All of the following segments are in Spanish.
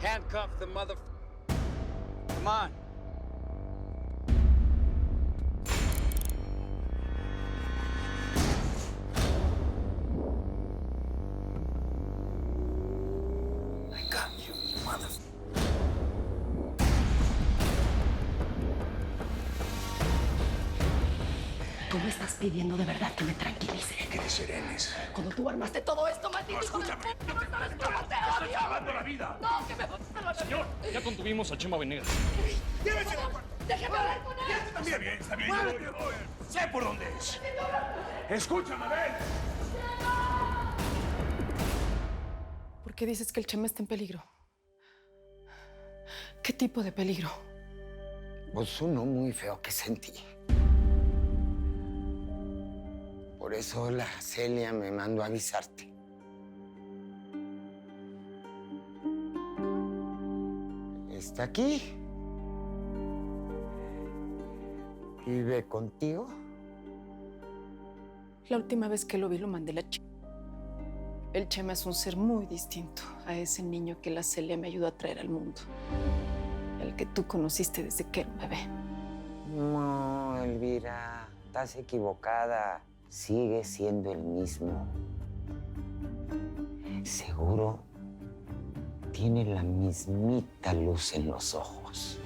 Handcuff the mother... Come on. I got you, mother... Tú me estás pidiendo de verdad que me tranquilice. Que te serenes. Cuando tú armaste todo esto, maldito. No, escúchame. ¡No sabes cómo te ¡Estás odio! salvando la vida! ¡No, que me vas a salvar la vida! Señor, ya contuvimos a Chema Venegas. ¡Llévesela! ¡Déjame hablar con él! Está bien, está bien. Yo voy. Sé por dónde es. Escúchame, ven. ¿Por qué dices que el Chema está en peligro? ¿Qué tipo de peligro? Pues uno muy feo que sentí. Por eso la Celia me mandó a avisarte. ¿Está aquí? ¿Vive contigo? La última vez que lo vi lo mandé a la chica. El Chema es un ser muy distinto a ese niño que la Celia me ayudó a traer al mundo. El que tú conociste desde que era un bebé. No, Elvira, estás equivocada. Sigue siendo el mismo. Seguro tiene la mismita luz en los ojos.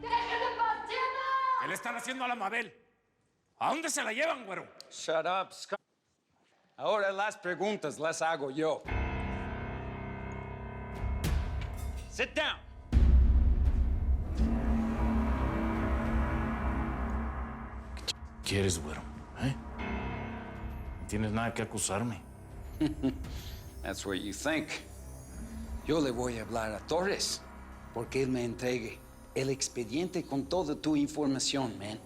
¿Qué le están haciendo a la Mabel? ¿A dónde se la llevan, güero? Shut up, Scott. Ahora las preguntas las hago yo. Sit down. ¿Quieres, güero? No tienes nada que acusarme. That's what you think. Yo le voy a hablar a Torres porque él me entregue el expediente con toda tu información, man.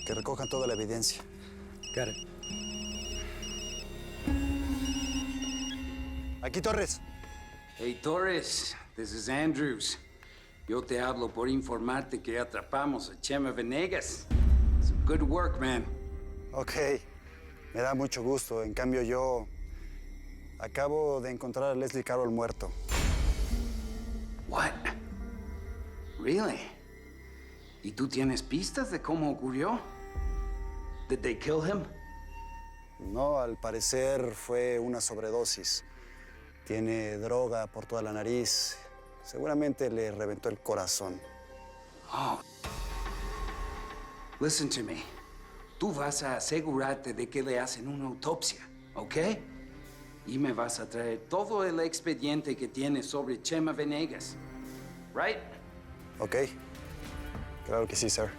Que recojan toda la evidencia. Got it. Aquí, Torres. Hey, Torres, this is Andrews. Yo te hablo por informarte que atrapamos a Chema Venegas. Some good work, man. Ok, me da mucho gusto. En cambio, yo acabo de encontrar a Leslie Carroll muerto. What? Really? ¿Y tú tienes pistas de cómo ocurrió? Did they kill him? No, al parecer fue una sobredosis. Tiene droga por toda la nariz. Seguramente le reventó el corazón. Oh. Listen to me. Tú vas a asegurarte de que le hacen una autopsia, ¿ok? Y me vas a traer todo el expediente que tienes sobre Chema Venegas. Right? Ok. Claro que sí, sir.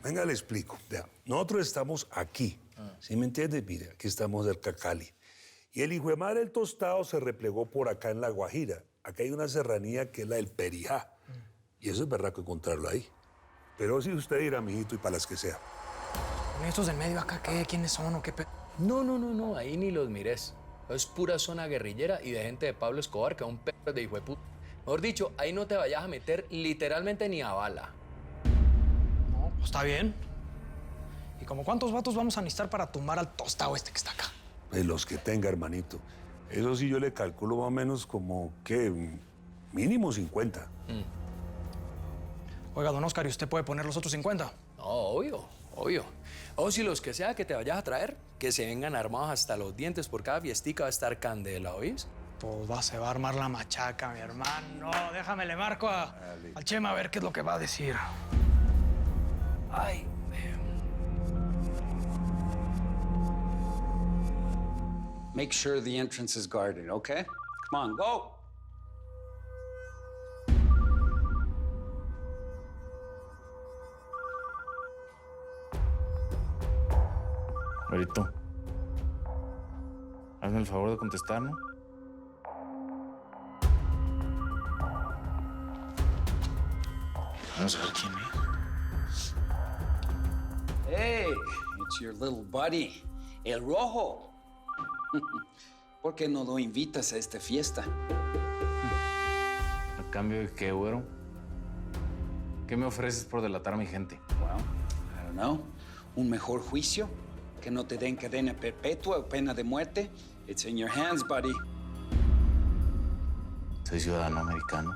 Venga, le explico. Vea, nosotros estamos aquí. ¿Sí me entiendes? Mire, aquí estamos cerca de Cali. Y el hijo de madre del Tostado se replegó por acá en La Guajira. Acá hay una serranía que es la del Perijá. Y eso es verdad que encontrarlo ahí. Pero si usted dirá, mijito, y para las que sea. ¿Estos del medio acá qué? ¿Quiénes son o qué pe...? No, ahí ni los mires. Es pura zona guerrillera y de gente de Pablo Escobar, que es un perro de hijo de puta. Mejor dicho, ahí no te vayas a meter literalmente ni a bala. No, pues está bien. ¿Y como cuántos vatos vamos a necesitar para tumbar al tostado este que está acá? Pues los que tenga, hermanito. Eso sí yo le calculo más o menos como, ¿qué? Mínimo 50. Oiga, don Oscar, ¿y usted puede poner los otros 50? No, obvio. O si los que sea que te vayas a traer, que se vengan armados hasta los dientes, por cada fiestica va a estar candela, ¿oís? Pues se va a armar la machaca, mi hermano. Déjame, le marco al Chema a ver qué es lo que va a decir. Ay, Make sure the entrance is guarded, okay? Come on, go! Güerito, hazme el favor de contestar, ¿no? Vamos a ver quién es. Hey, It's your little buddy, el rojo. ¿Por qué no lo invitas a esta fiesta? ¿A cambio de qué, güero? ¿Qué me ofreces por delatar a mi gente? Well, I don't know. ¿Un mejor juicio? ¿Que no te den cadena perpetua o pena de muerte? It's in your hands, buddy. Soy ciudadano americano.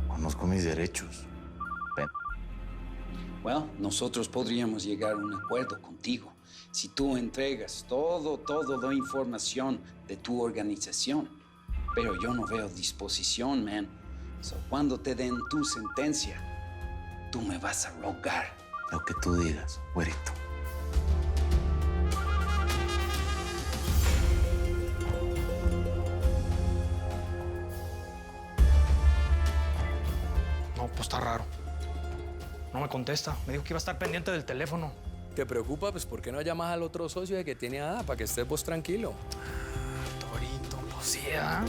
Conozco mis derechos. Well, nosotros podríamos llegar a un acuerdo contigo si tú entregas toda la información de tu organización. Pero yo no veo disposición, man. So, cuando te den tu sentencia, tú me vas a rogar. Lo que tú digas, güerito. No, pues está raro. No me contesta. Me dijo que iba a estar pendiente del teléfono. ¿Te preocupa? Pues ¿por qué no llamas al otro socio de que tiene Ada para que estés vos tranquilo? Torito, pues sí, ¿ah?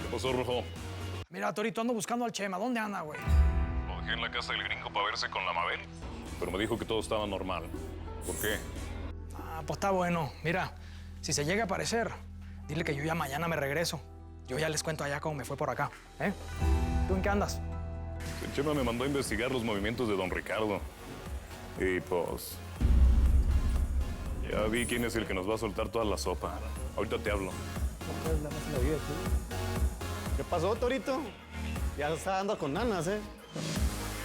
¿Qué pasó, Rojo? Mira, Torito, ando buscando al Chema. ¿Dónde anda, güey? Lo dejé en la casa del gringo para verse con la Mabel, pero me dijo que todo estaba normal. ¿Por qué? Ah, pues está bueno. Mira, si se llega a aparecer, dile que yo ya mañana me regreso. Yo ya les cuento allá cómo me fue por acá, ¿eh? ¿Tú en qué andas? El Chema me mandó a investigar los movimientos de don Ricardo. Y pues... ya vi quién es el que nos va a soltar toda la sopa. Ahorita te hablo. ¿Qué pasó, Torito? Ya está dando con nanas, ¿eh?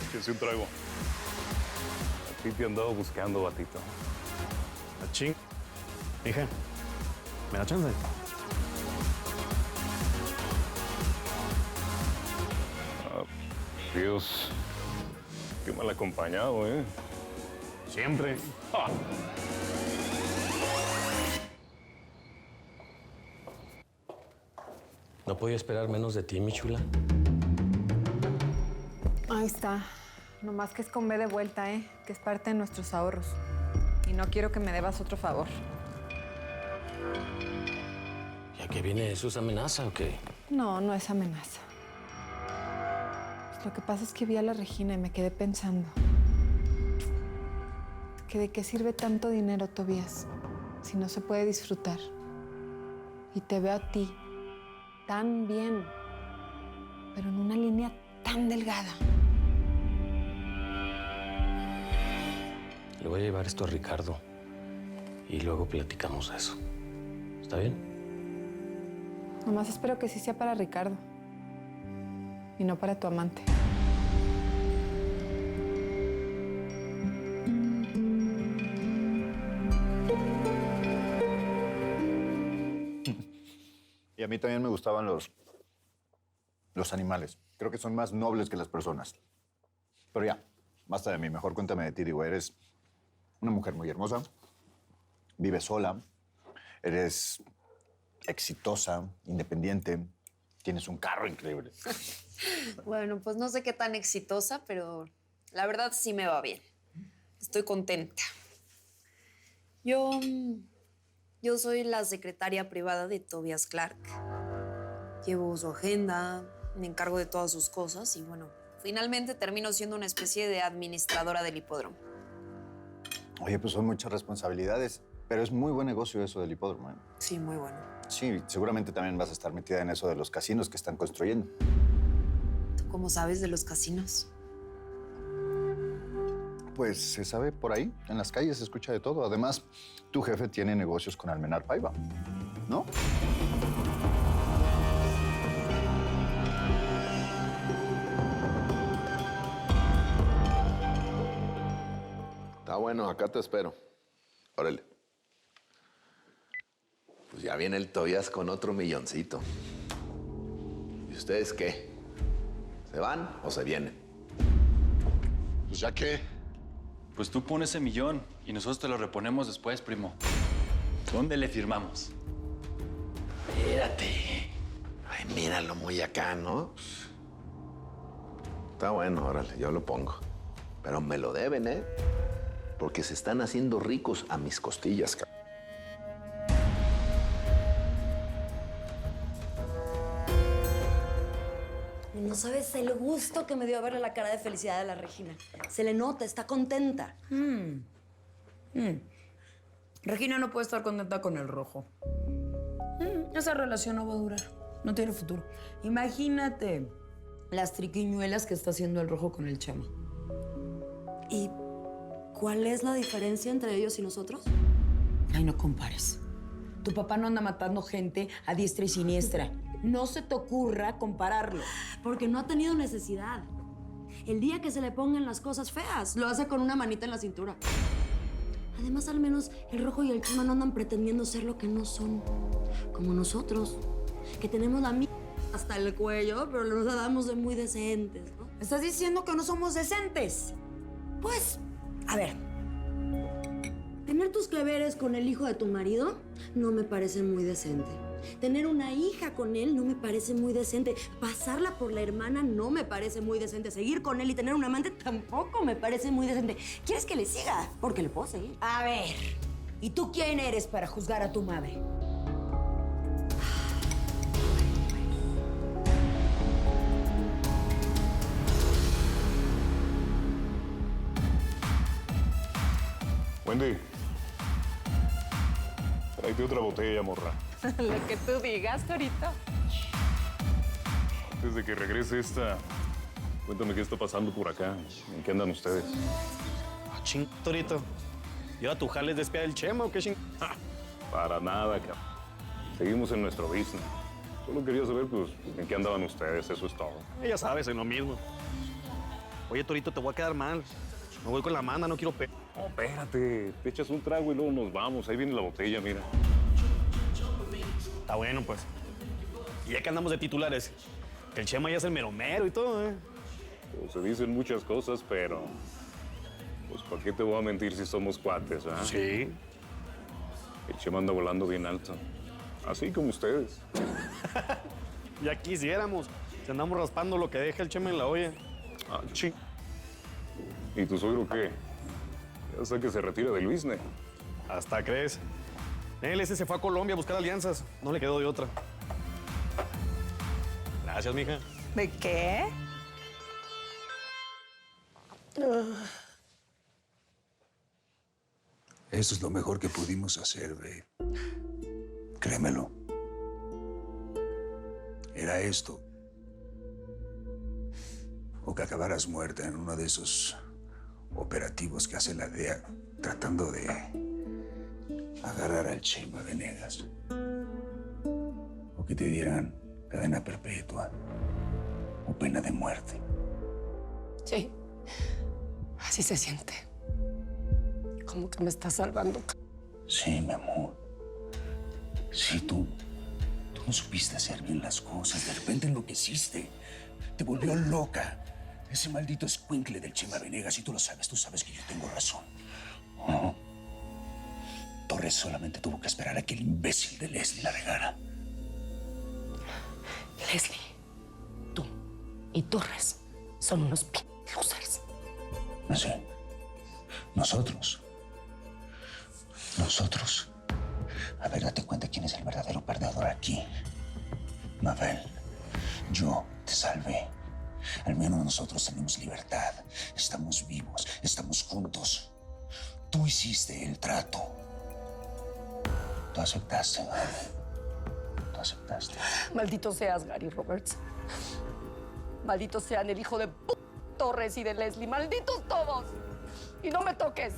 Échese un trago. A ti te he andado buscando, batito. Achín. Hija, ¿me da chance? Dios, qué mal acompañado, ¿eh? Siempre. ¡Ah! No podía esperar menos de ti, mi chula. Ahí está. Nomás que es con B de vuelta, ¿eh? Que es parte de nuestros ahorros. Y no quiero que me debas otro favor. ¿Ya que viene eso? ¿Es amenaza o qué? No, no es amenaza. Pues lo que pasa es que vi a la Regina y me quedé pensando. Que de qué sirve tanto dinero, Tobías, si no se puede disfrutar. Y te veo a ti tan bien, pero en una línea tan delgada. Le voy a llevar esto a Ricardo y luego platicamos de eso. ¿Está bien? Nomás espero que sí sea para Ricardo y no para tu amante. Y a mí también me gustaban los animales. Creo que son más nobles que las personas. Pero ya, basta de mí. Mejor cuéntame de ti. Digo, eres una mujer muy hermosa, vives sola, eres exitosa, independiente, tienes un carro increíble. Bueno, pues no sé qué tan exitosa, pero la verdad sí me va bien. Estoy contenta. Yo soy la secretaria privada de Tobias Clark. Llevo su agenda, me encargo de todas sus cosas y bueno, finalmente termino siendo una especie de administradora del hipódromo. Oye, pues son muchas responsabilidades, pero es muy buen negocio eso del hipódromo, ¿eh? Sí, muy bueno. Sí, seguramente también vas a estar metida en eso de los casinos que están construyendo. ¿Tú cómo sabes de los casinos? Pues se sabe por ahí, en las calles se escucha de todo. Además, tu jefe tiene negocios con Almenar Paiva, ¿no? Está bueno, acá te espero. Órale. Pues ya viene el Tobías con otro milloncito. ¿Y ustedes qué? ¿Se van o se vienen? Pues ya qué. Pues tú pones ese millón y nosotros te lo reponemos después, primo. ¿Dónde le firmamos? Espérate. Ay, míralo muy acá, ¿no? Está bueno, órale, yo lo pongo. Pero me lo deben, ¿eh? Porque se están haciendo ricos a mis costillas, cabrón. No sabes el gusto que me dio verle la cara de felicidad a la Regina. Se le nota, está contenta. Regina no puede estar contenta con el rojo. Esa relación no va a durar. No tiene futuro. Imagínate las triquiñuelas que está haciendo el rojo con el Chema. ¿Y cuál es la diferencia entre ellos y nosotros? Ay, no compares. Tu papá no anda matando gente a diestra y siniestra. No se te ocurra compararlo. Porque no ha tenido necesidad. El día que se le pongan las cosas feas, lo hace con una manita en la cintura. Además, al menos el rojo y el Chema no andan pretendiendo ser lo que no son. Como nosotros, que tenemos la hasta el cuello, pero nos la damos de muy decentes, ¿no? ¿Estás diciendo que no somos decentes? Pues, a ver. Tener tus que veres con el hijo de tu marido no me parece muy decente. Tener una hija con él no me parece muy decente. Pasarla por la hermana no me parece muy decente. Seguir con él y tener un amante tampoco me parece muy decente. ¿Quieres que le siga? Porque le puedo seguir. A ver, ¿y tú quién eres para juzgar a tu madre? Wendy, tráete otra botella, morra. Lo que tú digas, Torito. Antes de que regrese esta, cuéntame qué está pasando por acá. ¿En qué andan ustedes? Ching, Torito. ¿Y ahora tu jale es de espía del Chema o qué ching? Para nada, cabrón. Seguimos en nuestro business. Solo quería saber, pues, en qué andaban ustedes, eso es todo. Ya sabes, en lo mismo. Oye, Torito, te voy a quedar mal. Me voy con la manda, no quiero pe... No, espérate. Te echas un trago y luego nos vamos. Ahí viene la botella, mira. Está bueno, pues. Y ya que andamos de titulares, que el Chema ya es el mero mero y todo, ¿eh? Pues se dicen muchas cosas, pero... Pues, ¿para qué te voy a mentir si somos cuates, ah? Sí. El Chema anda volando bien alto. Así como ustedes. Ya quisiéramos. Si andamos raspando lo que deja el Chema en la olla. Ah, sí. ¿Y tu suegro qué? Ya sé que se retira del business. Hasta crees. Él ese se fue a Colombia a buscar alianzas. No le quedó de otra. Gracias, mija. ¿De qué? Eso es lo mejor que pudimos hacer, babe. Créemelo. Era esto. O que acabaras muerta en uno de esos operativos que hace la DEA tratando de agarrar al Chema Venegas. O que te dieran cadena perpetua o pena de muerte. Sí, así se siente. Como que me está salvando. Sí, mi amor. Sí, tú no supiste hacer bien las cosas. De repente enloqueciste. Te volvió loca. Ese maldito escuincle del Chema Venegas. Y tú lo sabes, tú sabes que yo tengo razón. ¿No? Torres solamente tuvo que esperar a que el imbécil de Leslie la regara. Leslie, tú y Torres son unos losers. No sé. Nosotros. A ver, date cuenta quién es el verdadero perdedor aquí. Mabel, yo te salvé. Al menos nosotros tenemos libertad. Estamos vivos, estamos juntos. Tú hiciste el trato. Tú aceptaste, Mabel. Tú aceptaste. Maldito seas, Gary Roberts. Maldito sean el hijo de Torres y de Leslie. Malditos todos. Y no me toques.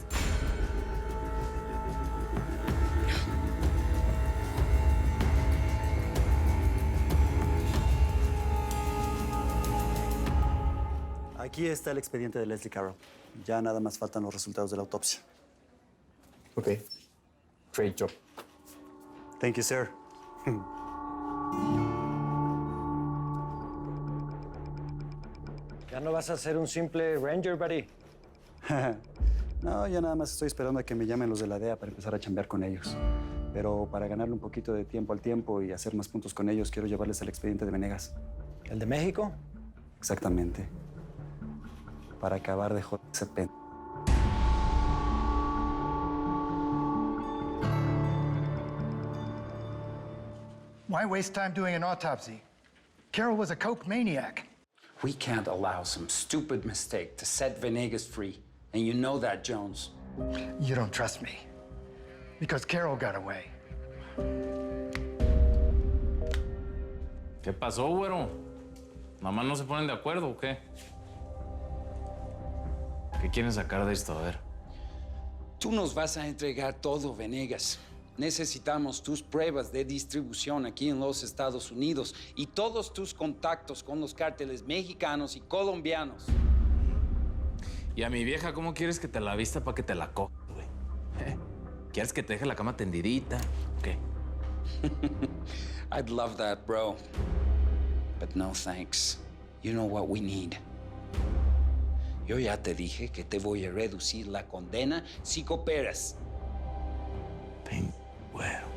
Aquí está el expediente de Leslie Carroll. Ya nada más faltan los resultados de la autopsia. Ok. Great job. Thank you, sir. ¿Ya no vas a ser un simple ranger, buddy? No, ya nada más estoy esperando a que me llamen los de la DEA para empezar a chambear con ellos. Pero para ganarle un poquito de tiempo al tiempo y hacer más puntos con ellos, quiero llevarles el expediente de Venegas. ¿El de México? Exactamente. Para acabar de joder ese pen... Why waste time doing an autopsy? Carroll was a coke maniac. We can't allow some stupid mistake to set Venegas free. And you know that, Jones. You don't trust me. Because Carol got away. ¿Qué pasó, güero? ¿Nada más no se ponen de acuerdo o qué? ¿Qué quieren sacar de esto? A ver. Tú nos vas a entregar todo, Venegas. Necesitamos tus pruebas de distribución aquí en los Estados Unidos y todos tus contactos con los cárteles mexicanos y colombianos. Y a mi vieja, ¿cómo quieres que te la vista para que te la cojas, güey? ¿Quieres que te deje la cama tendidita? ¿O qué? I'd love that, bro. But no thanks. You know what we need. Yo ya te dije que te voy a reducir la condena si cooperas. Bueno.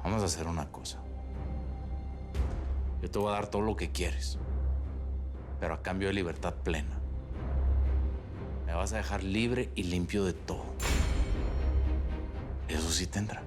Vamos a hacer una cosa. Yo te voy a dar todo lo que quieres, pero a cambio de libertad plena. Me vas a dejar libre y limpio de todo. Eso sí tendrá.